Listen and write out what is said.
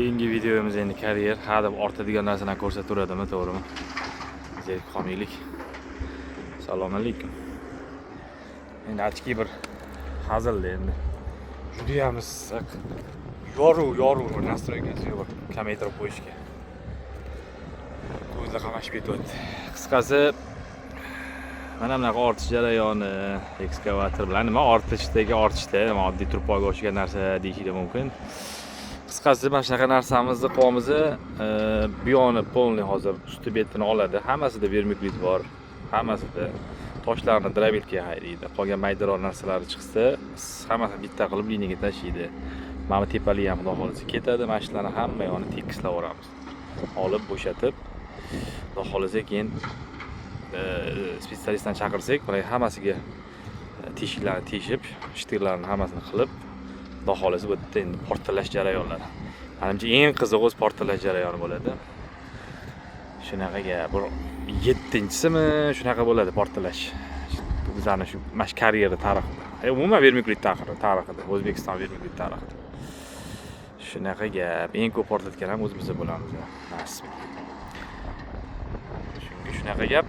Keyingi videomiz endi karyer hadeb ortadigan narsalarni ko'rsataveradimi, to'g'rimi? Zerikqonlik. Assalomu alaykum. Endi achki bir hazilda endi. Juda ham issiq. Yoruv nastroykasi yo'q. Kamaytirib qo'yishga. Ko'zlar qamashib ketyapti. Qisqasi mana bunaqa ortish jarayoni ekskavator bilan nima ortishda oddiy turpoyga o'xshagan narsa deyishga mumkin. Qisqasi mana shunaqa narsamizni qo'yamiz. Bu yoni polni hozir usti betini oladi. Hammasida vermiklit bor. Hammasida toshlarni drabilka haydaydi. Qolgan maydaroq narsalar chiqsa, hammasini bitta qilib liniyaga tashlaydi. Mana bu tepali ham xudo xolisa ketadi. Mana shularni hamma yoni tekislab yuboramiz. Olib bo'shatib, xudo xolisa keyin specialistdan chaqirsak, bular hammasiga teshiklarni teshib, shtirlarni hammasini qilib, xudo xolisa bu yerda endi portlash jarayonlari. Menimcha eng qiziq o'z portlash jarayoni bo'ladi. Shunaqa gap. 7-chisimi shunaqa bo'ladi portlash. Bizlarning shu mash karyera tarixida. Umuman vermiklit tarixida, O'zbekiston vermiklit tarixida. Shunaqa gap. Eng ko'p portlatgan ham o'zimiz bo'lamiz. Nasib. Shunga shunaqa gap.